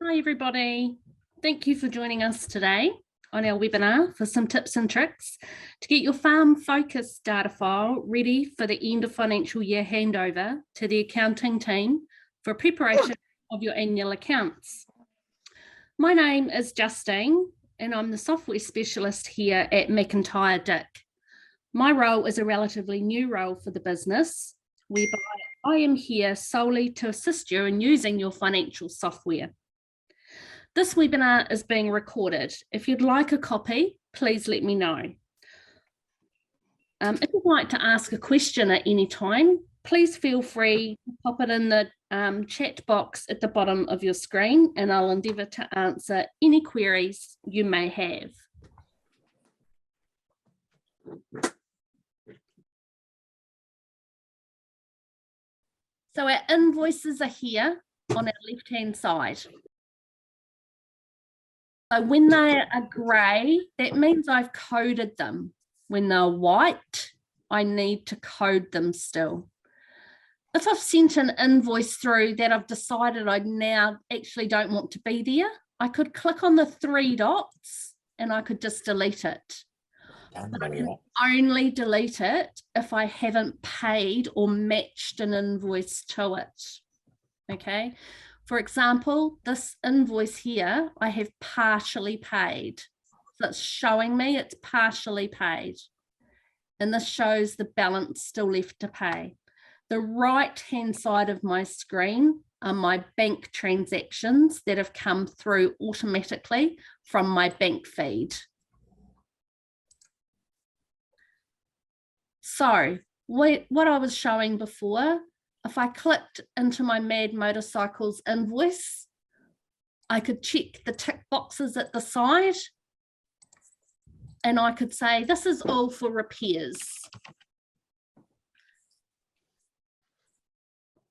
Hi everybody, thank you for joining us today on our webinar for some tips and tricks to get your farm focus data file ready for the end of financial year handover to the accounting team for preparation of your annual accounts. My name is Justine and I'm the software specialist here at McIntyre Dick. My role is a relatively new role for the business, whereby I am here solely to assist you in using your financial software. This webinar is being recorded. If you'd like a copy, please let me know. If you'd like to ask a question at any time, please feel free to pop it in the chat box at the bottom of your screen and I'll endeavour to answer any queries you may have. So our invoices are here on our left-hand side. So when they are grey, that means I've coded them. When they're white, I need to code them still. If I've sent an invoice through that I've decided I now actually don't want to be there, I could click on the three dots and I could just delete it. But I can only delete it if I haven't paid or matched an invoice to it. Okay. For example, this invoice here, I have partially paid. So it's showing me it's partially paid. And this shows the balance still left to pay. The right-hand side of my screen are my bank transactions that have come through automatically from my bank feed. So what I was showing before, if I clicked into my Mad Motorcycles invoice, I could check the tick boxes at the side and I could say, this is all for repairs.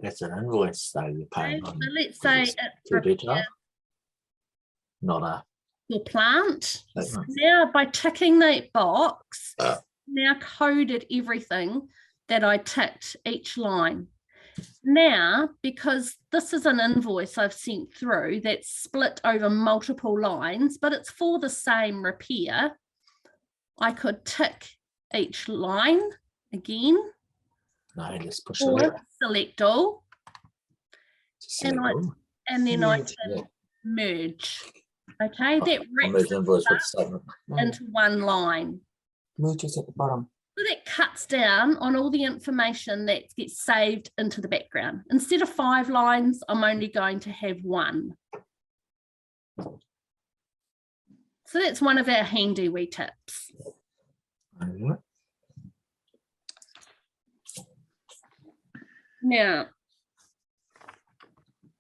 That's an invoice though you're paying on. So let's say it's repair, not a your plant. So now by ticking that box, now coded everything that I ticked each line. Now, because this is an invoice I've sent through that's split over multiple lines, but it's for the same repair, I could tick each line again. No, just push select all. And then I can merge. Okay, that wraps into one line. Merges at the bottom. So that cuts down on all the information that gets saved into the background. Instead of 5 lines, I'm only going to have 1. So that's one of our handy wee tips. Now,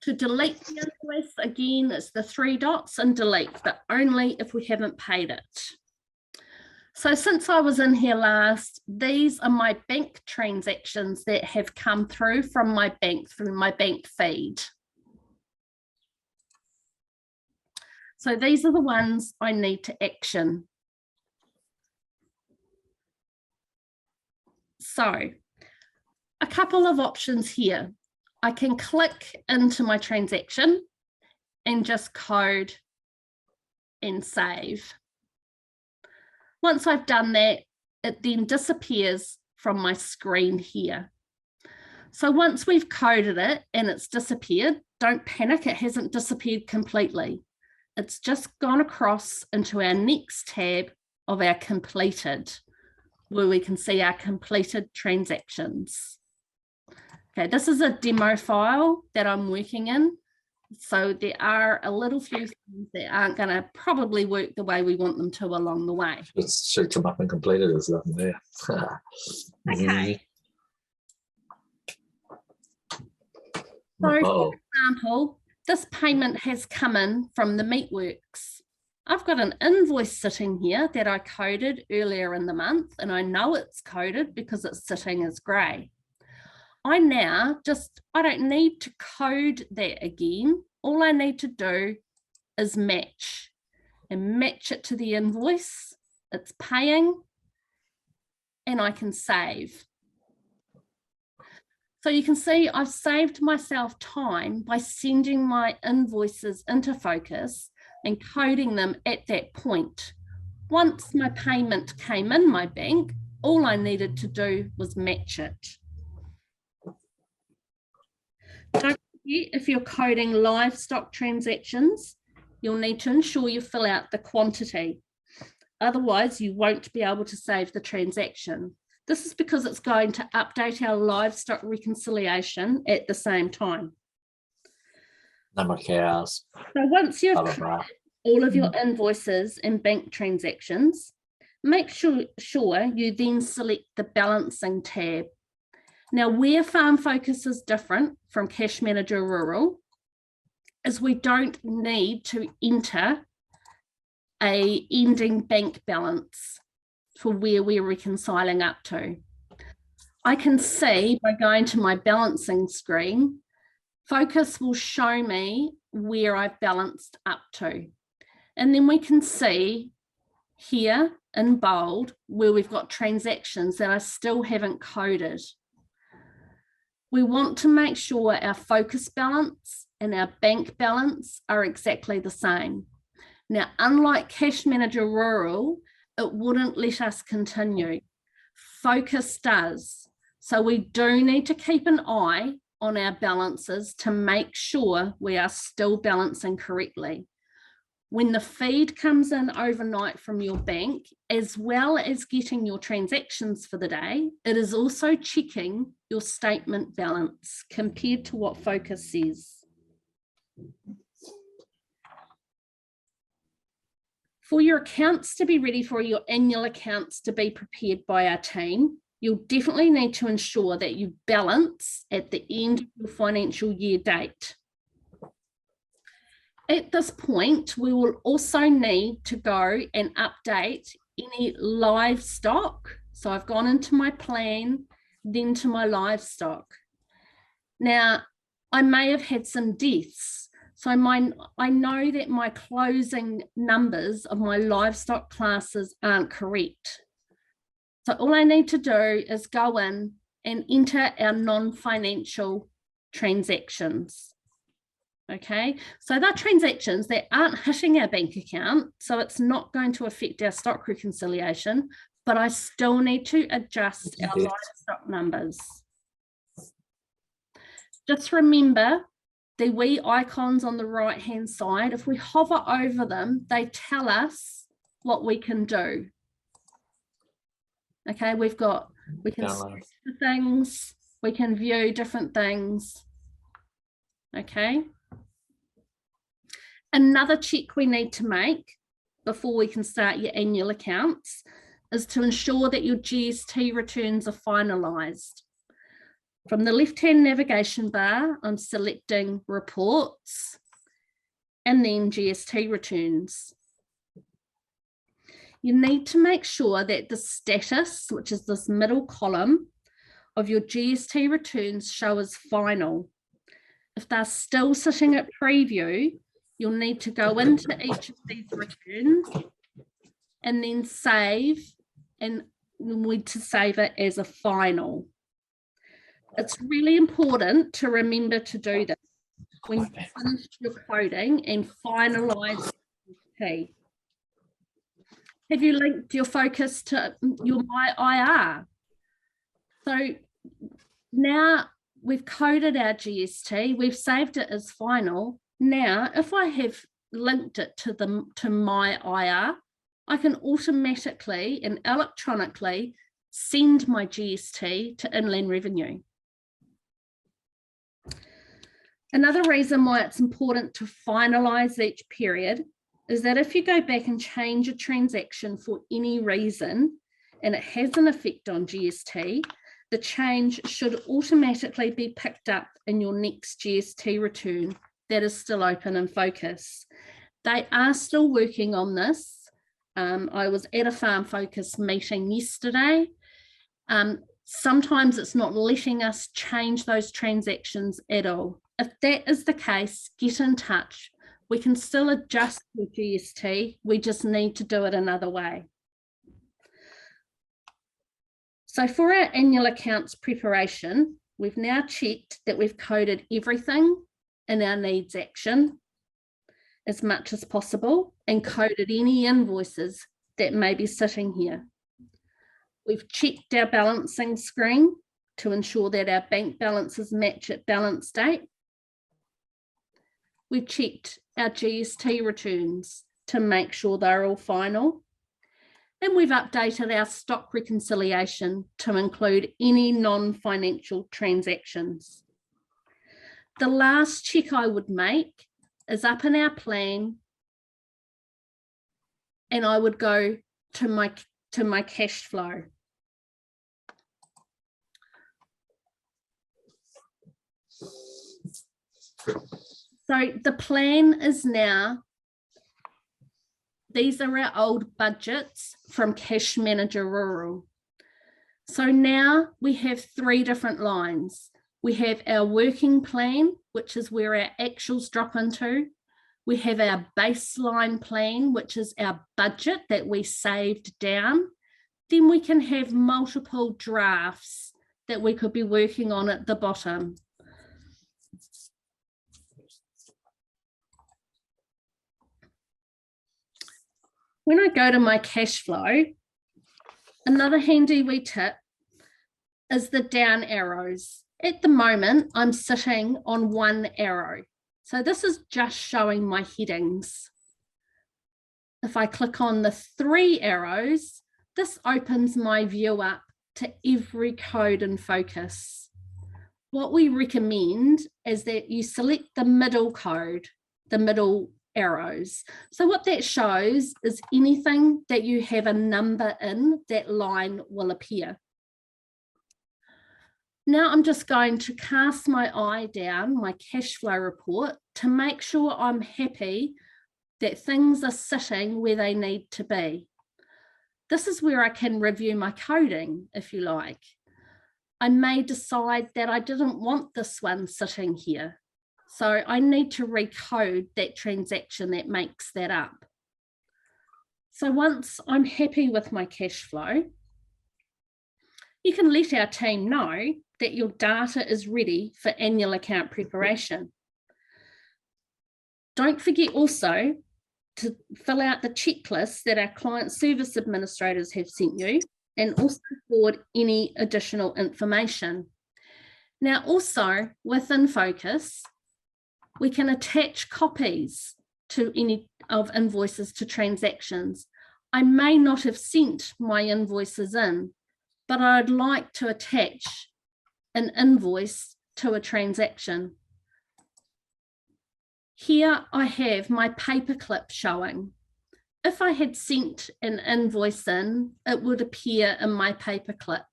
to delete the invoice, again, it's the 3 dots and delete, but only if we haven't paid it. So since I was in here last, these are my bank transactions that have come through from my bank through my bank feed. So these are the ones I need to action. So a couple of options here. I can click into my transaction and just code and save. Once I've done that, it then disappears from my screen here. So once we've coded it and it's disappeared, don't panic, it hasn't disappeared completely. It's just gone across into our next tab of our completed, where we can see our completed transactions. Okay, this is a demo file that I'm working in. So there are a little few things that aren't going to probably work the way we want them to along the way. It should come up and completed, there's nothing there. Okay. So for example, this payment has come in from the Meatworks. I've got an invoice sitting here that I coded earlier in the month, and I know it's coded because it's sitting as grey. I don't need to code that again. All I need to do is match it to the invoice. It's paying and I can save. So you can see I've saved myself time by sending my invoices into Focus and coding them at that point. Once my payment came in my bank, all I needed to do was match it. Don't forget, if you're coding livestock transactions, you'll need to ensure you fill out the quantity. Otherwise, you won't be able to save the transaction. This is because it's going to update our livestock reconciliation at the same time. Number of cows. So once you've Blah, blah, blah. all of your invoices and bank transactions, make sure you then select the balancing tab. Now, where Farm Focus is different from Cash Manager Rural is we don't need to enter a ending bank balance for where we're reconciling up to. I can see by going to my balancing screen, Focus will show me where I've balanced up to. And then we can see here in bold where we've got transactions that I still haven't coded. We want to make sure our Focus balance and our bank balance are exactly the same. Now, unlike Cash Manager Rural, it wouldn't let us continue. Focus does. So we do need to keep an eye on our balances to make sure we are still balancing correctly. When the feed comes in overnight from your bank, as well as getting your transactions for the day, it is also checking your statement balance compared to what Focus says. For your accounts to be ready for your annual accounts to be prepared by our team, you'll definitely need to ensure that you balance at the end of your financial year date. At this point, we will also need to go and update any livestock. So I've gone into my plan, then to my livestock. Now, I may have had some deaths. So I know that my closing numbers of my livestock classes aren't correct. So all I need to do is go in and enter our non-financial transactions. Okay, so they're transactions that aren't hitting our bank account, so it's not going to affect our stock reconciliation, but I still need to adjust our livestock numbers. Just remember the wee icons on the right hand side, if we hover over them, they tell us what we can do. Okay, we can select the things, we can view different things. Okay. Another check we need to make before we can start your annual accounts is to ensure that your GST returns are finalised. From the left-hand navigation bar, I'm selecting reports and then GST returns. You need to make sure that the status, which is this middle column of your GST returns, show as final. If they're still sitting at preview, you'll need to go into each of these returns and then save, and we need to save it as a final. It's really important to remember to do this when you finish your coding and finalize GST. Have you linked your Focus to your My IR? So now we've coded our GST, we've saved it as final. Now, if I have linked it to My IR, I can automatically and electronically send my GST to Inland Revenue. Another reason why it's important to finalise each period is that if you go back and change a transaction for any reason and it has an effect on GST, the change should automatically be picked up in your next GST return that is still open in Focus. They are still working on this. I was at a Farm Focus meeting yesterday. Sometimes it's not letting us change those transactions at all. If that is the case, get in touch. We can still adjust the GST. We just need to do it another way. So for our annual accounts preparation, We've now checked that we've coded everything in our needs action as much as possible and coded any invoices that may be sitting here. We've checked our balancing screen to ensure that our bank balances match at balance date. We've checked our GST returns to make sure they're all final. And we've updated our stock reconciliation to include any non-financial transactions. The last check I would make is up in our plan, and I would go to my cash flow. So the plan is now, these are our old budgets from Cash Manager Rural. So now we have 3 different lines. We have our working plan, which is where our actuals drop into. We have our baseline plan, which is our budget that we saved down. Then we can have multiple drafts that we could be working on at the bottom. When I go to my cash flow, another handy wee tip is the down arrows. At the moment, I'm sitting on 1 arrow. So this is just showing my headings. If I click on the 3 arrows, this opens my view up to every code in focus. What we recommend is that you select the middle code, the middle arrows. So what that shows is anything that you have a number in, that line will appear. Now I'm just going to cast my eye down my cash flow report to make sure I'm happy that things are sitting where they need to be. This is where I can review my coding, if you like. I may decide that I didn't want this one sitting here. So I need to recode that transaction that makes that up. So once I'm happy with my cash flow, you can let our team know that your data is ready for annual account preparation. Don't forget also to fill out the checklist that our client service administrators have sent you, and also forward any additional information. Now also within Focus, we can attach copies to any of invoices to transactions. I may not have sent my invoices in, but I'd like to attach an invoice to a transaction. Here I have my paperclip showing. If I had sent an invoice in, it would appear in my paperclip.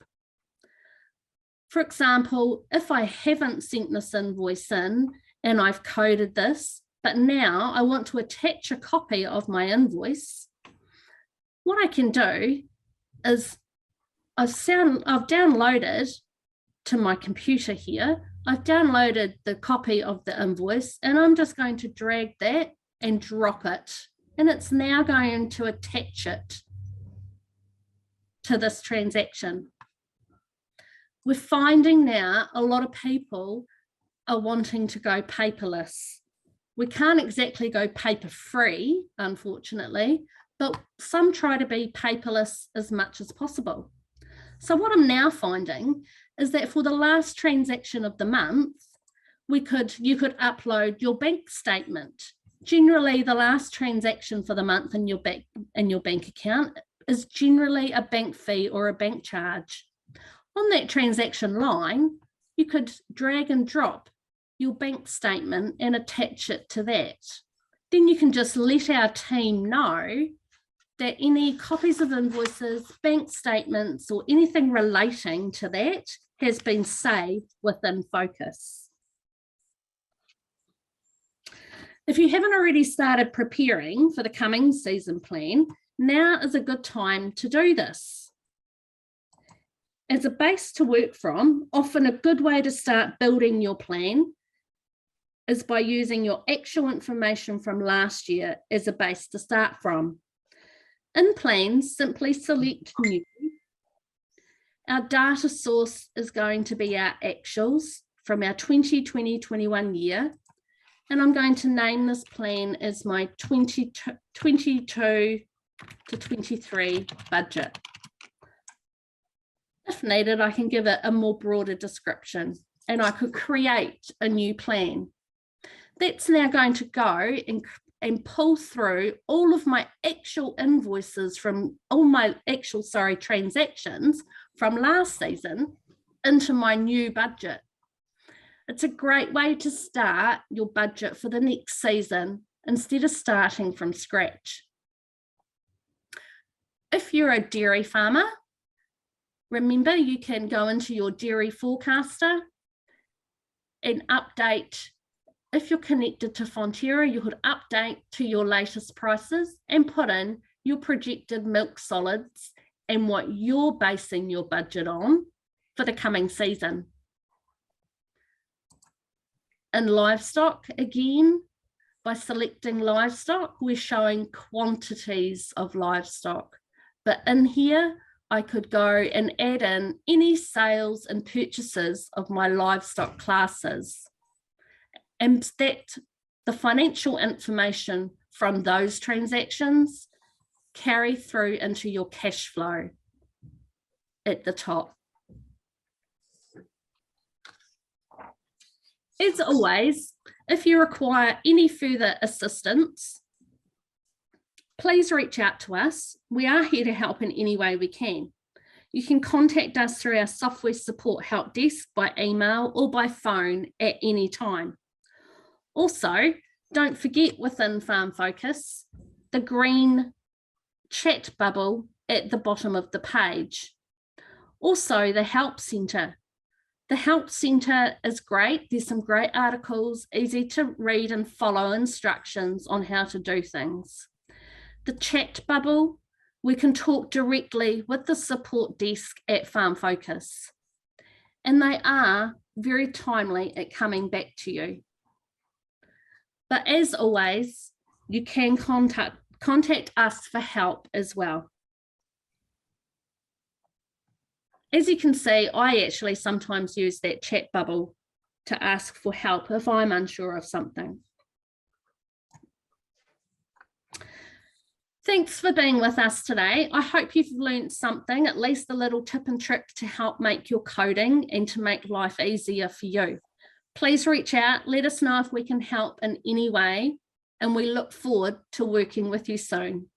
For example, if I haven't sent this invoice in and I've coded this, but now I want to attach a copy of my invoice, what I can do is I've downloaded to my computer here, I've downloaded the copy of the invoice, and I'm just going to drag that and drop it. And it's now going to attach it to this transaction. We're finding now a lot of people are wanting to go paperless. We can't exactly go paper free, unfortunately, but some try to be paperless as much as possible. So what I'm now finding is that for the last transaction of the month, you could upload your bank statement. Generally, the last transaction for the month in your bank account is generally a bank fee or a bank charge. On that transaction line, you could drag and drop your bank statement and attach it to that. Then you can just let our team know that any copies of invoices, bank statements, or anything relating to that has been saved within Focus. If you haven't already started preparing for the coming season plan, now is a good time to do this. As a base to work from, often a good way to start building your plan is by using your actual information from last year as a base to start from. In plans, simply select New Our data source is going to be our actuals from our 2020-21 year. And I'm going to name this plan as my 22 to 23 budget. If needed, I can give it a more broader description and I could create a new plan. That's now going to go and pull through all of my actual invoices from all my actual, transactions from last season into my new budget. It's a great way to start your budget for the next season instead of starting from scratch. If you're a dairy farmer, remember you can go into your dairy forecaster and update. If you're connected to Fonterra, you could update to your latest prices and put in your projected milk solids and what you're basing your budget on for the coming season. In livestock, again, by selecting livestock, we're showing quantities of livestock. But in here, I could go and add in any sales and purchases of my livestock classes. And that the financial information from those transactions carry through into your cash flow at the top. As always, if you require any further assistance, please reach out to us. We are here to help in any way we can. You can contact us through our software support help desk by email or by phone at any time. Also, don't forget within Farm Focus, the green chat bubble at the bottom of the page. Also, the Help Centre. The Help Centre is great. There's some great articles, easy to read and follow instructions on how to do things. The chat bubble, we can talk directly with the support desk at Farm Focus. And they are very timely at coming back to you. But as always, you can contact us for help as well. As you can see, I actually sometimes use that chat bubble to ask for help if I'm unsure of something. Thanks for being with us today. I hope you've learned something, at least a little tip and trick to help make your coding and to make life easier for you. Please reach out, let us know if we can help in any way, and we look forward to working with you soon.